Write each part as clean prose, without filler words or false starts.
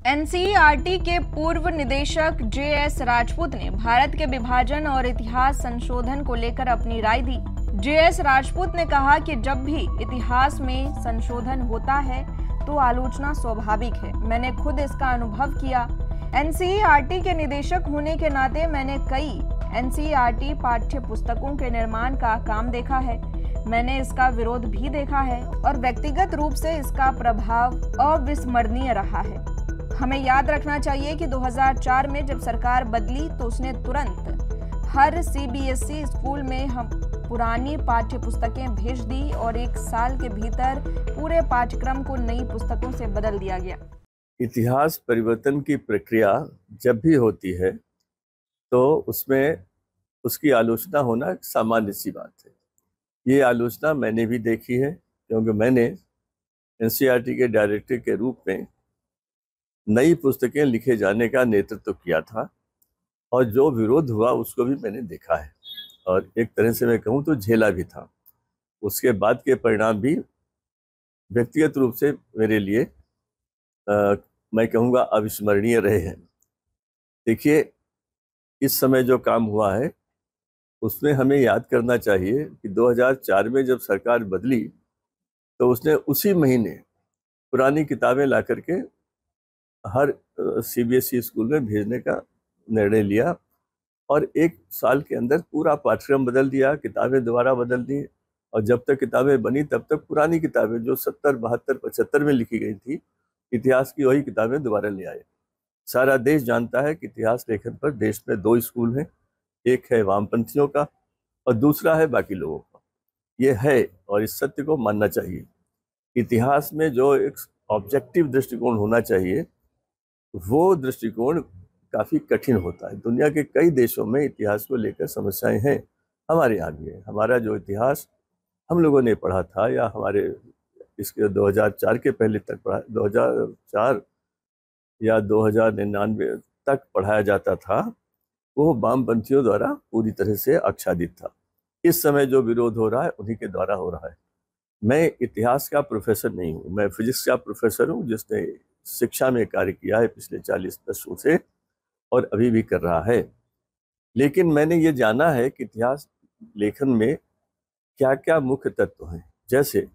NCERT के पूर्व निदेशक जेएस राजपूत ने भारत के विभाजन और इतिहास संशोधन को लेकर अपनी राय दी। जेएस राजपूत ने कहा कि जब भी इतिहास में संशोधन होता है तो आलोचना स्वाभाविक है। मैंने खुद इसका अनुभव किया। एनसीईआरटी के निदेशक होने के नाते मैंने कई एनसीईआरटी पाठ्य पुस्तकों के निर्माण का काम देखा है। मैंने इसका विरोध भी देखा है और व्यक्तिगत रूप से इसका प्रभाव अविस्मरणीय रहा है। हमें याद रखना चाहिए कि 2004 में जब सरकार बदली तो उसने तुरंत हर सीबीएसई स्कूल में हम पुरानी पाठ्य पुस्तकें भेज दी और 1 साल के भीतर पूरे पाठ्यक्रम को नई पुस्तकों से बदल दिया गया। इतिहास परिवर्तन की प्रक्रिया जब भी होती है तो उसमें उसकी आलोचना होना एक सामान्य सी बात है। ये आलोचना मैंने भी देखी है, क्योंकि मैंने एनसीईआरटी के डायरेक्टर के रूप में नई पुस्तकें लिखे जाने का नेतृत्व किया था और जो विरोध हुआ उसको भी मैंने देखा है और एक तरह से मैं कहूँ तो झेला भी था। उसके बाद के परिणाम भी व्यक्तिगत रूप से मेरे लिए मैं कहूँगा अविस्मरणीय रहे हैं। देखिए, इस समय जो काम हुआ है उसमें हमें याद करना चाहिए कि 2004 में जब सरकार बदली तो उसने उसी महीने पुरानी किताबें ला करके हर सीबीएसई स्कूल में भेजने का निर्णय लिया और 1 साल के अंदर पूरा पाठ्यक्रम बदल दिया, किताबें दोबारा बदल दी और जब तक किताबें बनी तब तक पुरानी किताबें जो 70, 72, 75 में लिखी गई थी इतिहास की वही किताबें दोबारा ले आए। सारा देश जानता है कि इतिहास लेखन पर देश में 2 स्कूल हैं, एक है वामपंथियों का और दूसरा है बाकी लोगों का। ये है और इस सत्य को मानना चाहिए। इतिहास में जो एक ऑब्जेक्टिव दृष्टिकोण होना चाहिए वो दृष्टिकोण काफ़ी कठिन होता है। दुनिया के कई देशों में इतिहास को लेकर समस्याएं हैं, हमारे यहाँ भी है। हमारा जो इतिहास हम लोगों ने पढ़ा था या हमारे इसके 2004 के पहले तक पढ़ा, 2004 या 2099 तक पढ़ाया जाता था, वो वामपंथियों द्वारा पूरी तरह से आच्छादित था। इस समय जो विरोध हो रहा है उन्हीं के द्वारा हो रहा है। मैं इतिहास का प्रोफेसर नहीं हूँ, मैं फिजिक्स का प्रोफेसर हूँ जिसने शिक्षा में कार्य किया है पिछले 40 वर्षों से और अभी भी कर रहा है। लेकिन मैंने ये जाना है कि इतिहास लेखन में क्या क्या मुख्य तत्व हैं। जैसे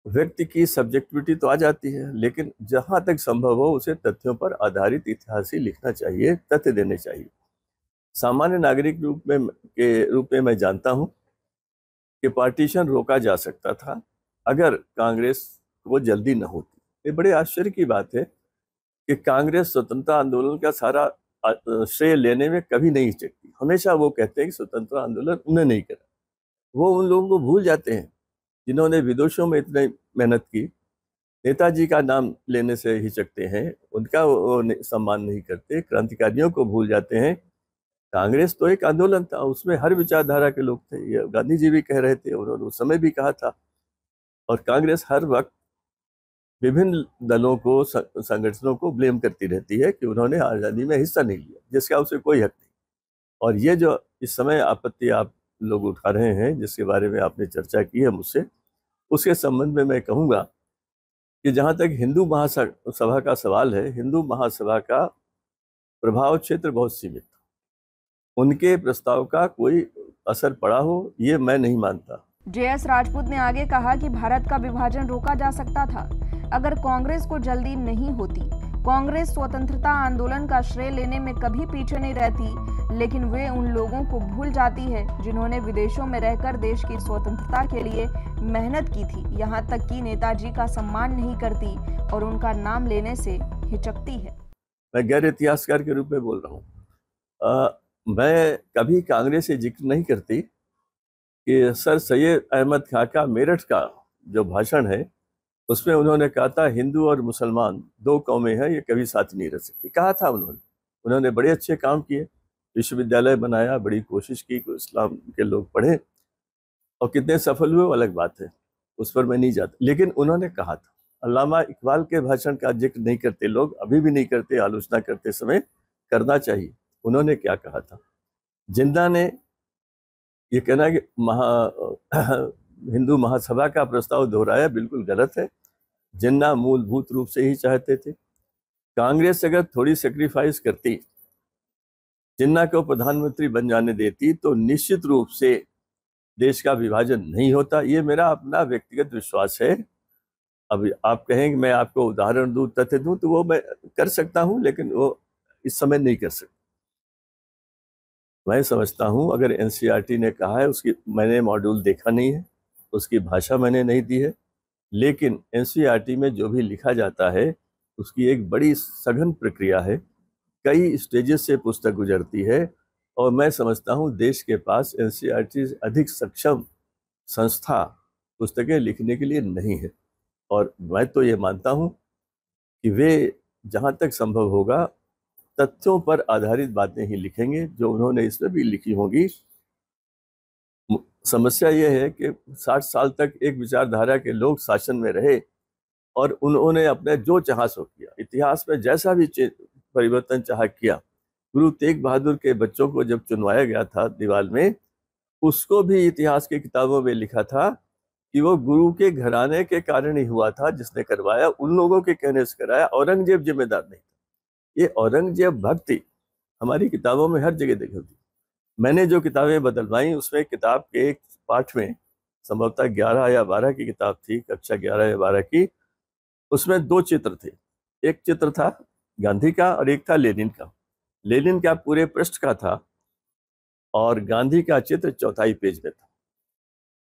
व्यक्ति की सब्जेक्टिविटी तो आ जाती है, लेकिन जहाँ तक संभव हो उसे तथ्यों पर आधारित इतिहास ही लिखना चाहिए, तथ्य देने चाहिए। सामान्य नागरिक रूप में मैं जानता हूँ कि पार्टीशन रोका जा सकता था अगर कांग्रेस वो जल्दी न होती। ये बड़े आश्चर्य की बात है कि कांग्रेस स्वतंत्रता आंदोलन का सारा श्रेय लेने में कभी नहीं हिचकती। हमेशा वो कहते हैं कि स्वतंत्रता आंदोलन उन्हें नहीं करा। वो उन लोगों को भूल जाते हैं जिन्होंने विदेशों में इतनी मेहनत की। नेताजी का नाम लेने से हिचकते हैं, उनका वो सम्मान नहीं करते। क्रांतिकारियों को भूल जाते हैं। कांग्रेस तो एक आंदोलन था, उसमें हर विचारधारा के लोग थे। ये गांधी जी भी कह रहे थे, उन्होंने उस समय भी कहा था। और कांग्रेस हर वक्त विभिन्न दलों को, संगठनों को ब्लेम करती रहती है कि उन्होंने आज़ादी में हिस्सा नहीं लिया, जिसका उसे कोई हक नहीं। और ये जो इस समय आपत्ति आप लोग उठा रहे हैं, जिसके बारे में आपने चर्चा की है मुझसे, उसके संबंध में मैं कहूँगा कि जहाँ तक हिंदू महासभा का सवाल है, हिंदू महासभा का प्रभाव क्षेत्र बहुत सीमित था। उनके प्रस्ताव का कोई असर पड़ा हो ये मैं नहीं मानता। जेएस राजपूत ने आगे कहा कि भारत का विभाजन रोका जा सकता था अगर कांग्रेस को जल्दी नहीं होती। कांग्रेस स्वतंत्रता आंदोलन का श्रेय लेने में कभी पीछे नहीं रहती, लेकिन वे उन लोगों को भूल जाती है जिन्होंने विदेशों में रहकर देश की स्वतंत्रता के लिए मेहनत की थी। यहाँ तक कि नेताजी का सम्मान नहीं करती और उनका नाम लेने से हिचकती है। मैं गैर इतिहासकार के रूप में बोल रहा हूँ। मैं कभी कांग्रेस से जिक्र नहीं करती कि सर सैयद अहमद खां का मेरठ का जो भाषण है उसमें उन्होंने कहा था हिंदू और मुसलमान 2 कौमें हैं, ये कभी साथ नहीं रह सकती। कहा था उन्होंने बड़े अच्छे काम किए, विश्वविद्यालय बनाया, बड़ी कोशिश की कि इस्लाम के लोग पढ़े और कितने सफल हुए वो अलग बात है, उस पर मैं नहीं जाता। लेकिन उन्होंने कहा था, अल्लामा इकबाल के भाषण का जिक्र नहीं करते लोग, अभी भी नहीं करते, आलोचना करते समय करना चाहिए। उन्होंने क्या कहा था? जिन्ना ने ये कहना कि हिंदू महासभा का प्रस्ताव दोहराया बिल्कुल गलत है। जिन्ना मूलभूत रूप से ही चाहते थे कांग्रेस अगर थोड़ी सेक्रीफाइस करती, जिन्ना को प्रधानमंत्री बन जाने देती, तो निश्चित रूप से देश का विभाजन नहीं होता। ये मेरा अपना व्यक्तिगत विश्वास है। अब आप कहें कि मैं आपको उदाहरण दूं, तथ्य दूं, तो वो मैं कर सकता हूं, लेकिन वो इस समय नहीं कर सकता। मैं समझता हूं अगर एनसीईआरटी ने कहा है, उसकी मैंने मॉड्यूल देखा नहीं है, उसकी भाषा मैंने नहीं दी है, लेकिन एनसीईआरटी में जो भी लिखा जाता है उसकी एक बड़ी सघन प्रक्रिया है, कई स्टेजेस से पुस्तक गुजरती है, और मैं समझता हूं देश के पास एनसीईआरटी से अधिक सक्षम संस्था पुस्तकें लिखने के लिए नहीं है। और मैं तो ये मानता हूं कि वे जहां तक संभव होगा तथ्यों पर आधारित बातें ही लिखेंगे, जो उन्होंने इसमें भी लिखी होंगी। समस्या यह है कि 60 साल तक एक विचारधारा के लोग शासन में रहे और उन्होंने अपने जो चाहा सो किया, इतिहास में जैसा भी परिवर्तन चाहा किया। गुरु तेग बहादुर के बच्चों को जब चुनवाया गया था दीवाल में, उसको भी इतिहास की किताबों में लिखा था कि वो गुरु के घराने के कारण ही हुआ था, जिसने करवाया उन लोगों के कहने से कराया, औरंगजेब जिम्मेदार नहीं था। ये औरंगजेब भक्ति हमारी किताबों में हर जगह देखी होती। मैंने जो किताबें बदलवाई, उसमें किताब के एक पाठ में, संभवतः 11 या 12 की किताब थी, कक्षा 11 या 12 की, उसमें 2 चित्र थे। एक चित्र था गांधी का और एक था लेनिन का। लेनिन का पूरे पृष्ठ का था और गांधी का चित्र चौथाई पेज में था।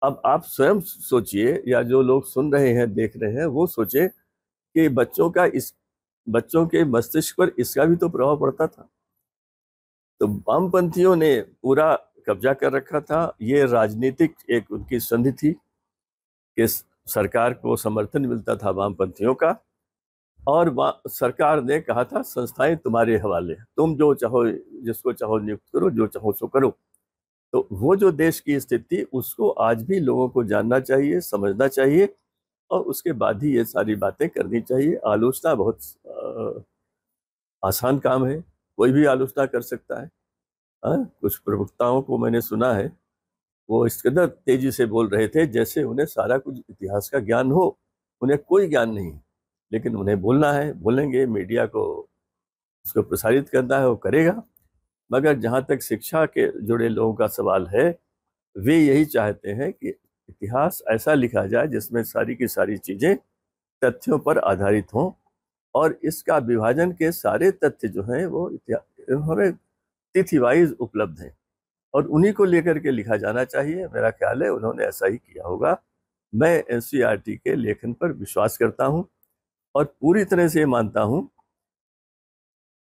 अब आप स्वयं सोचिए, या जो लोग सुन रहे हैं, देख रहे हैं, वो सोचे कि बच्चों के मस्तिष्क पर इसका भी तो प्रभाव पड़ता था। तो वामपंथियों ने पूरा कब्जा कर रखा था। ये राजनीतिक एक उनकी संधि थी कि सरकार को समर्थन मिलता था वामपंथियों का, और सरकार ने कहा था संस्थाएं तुम्हारे हवाले, तुम जो चाहो, जिसको चाहो नियुक्त करो, जो चाहो सो करो। तो वो जो देश की स्थिति, उसको आज भी लोगों को जानना चाहिए, समझना चाहिए, और उसके बाद ही ये सारी बातें करनी चाहिए। आलोचना बहुत आसान काम है, कोई भी आलोचना कर सकता है। कुछ प्रवक्ताओं को मैंने सुना है, वो इस कदर तेजी से बोल रहे थे जैसे उन्हें सारा कुछ इतिहास का ज्ञान हो। उन्हें कोई ज्ञान नहीं, लेकिन उन्हें बोलना है, बोलेंगे, मीडिया को उसको प्रसारित करना है, वो करेगा। मगर जहाँ तक शिक्षा के जुड़े लोगों का सवाल है, वे यही चाहते हैं कि इतिहास ऐसा लिखा जाए जिसमें सारी की सारी चीज़ें तथ्यों पर आधारित हों, और इसका विभाजन के सारे तथ्य जो हैं वो हमें तिथि वाइज उपलब्ध हैं, और उन्हीं को लेकर के लिखा जाना चाहिए। मेरा ख्याल है उन्होंने ऐसा ही किया होगा। मैं एनसीईआरटी के लेखन पर विश्वास करता हूं, और पूरी तरह से मानता हूं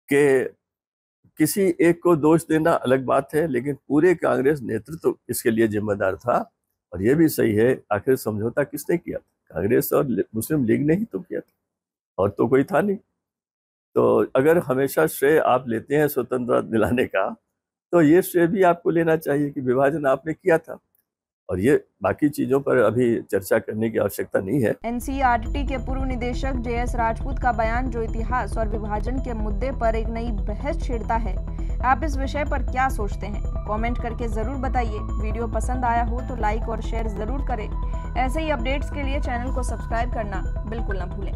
कि किसी एक को दोष देना अलग बात है, लेकिन पूरे कांग्रेस नेतृत्व इसके लिए जिम्मेदार था। और ये भी सही है, आखिर समझौता किसने किया था? कांग्रेस और मुस्लिम लीग ने ही तो किया था, और तो कोई था नहीं। तो अगर हमेशा श्रेय आप लेते हैं स्वतंत्रता दिलाने का, तो ये श्रेय भी आपको लेना चाहिए कि विभाजन आपने किया था। और ये बाकी चीजों पर अभी चर्चा करने की आवश्यकता नहीं है। एनसीईआरटी के पूर्व निदेशक जे.एस. राजपूत का बयान, जो इतिहास और विभाजन के मुद्दे पर एक नई बहस छेड़ता है। आप इस विषय पर क्या सोचते हैं? कमेंट करके जरूर बताइए। वीडियो पसंद आया हो तो लाइक और शेयर जरूर करें। ऐसे ही अपडेट्स के लिए चैनल को सब्सक्राइब करना बिल्कुल न भूलें।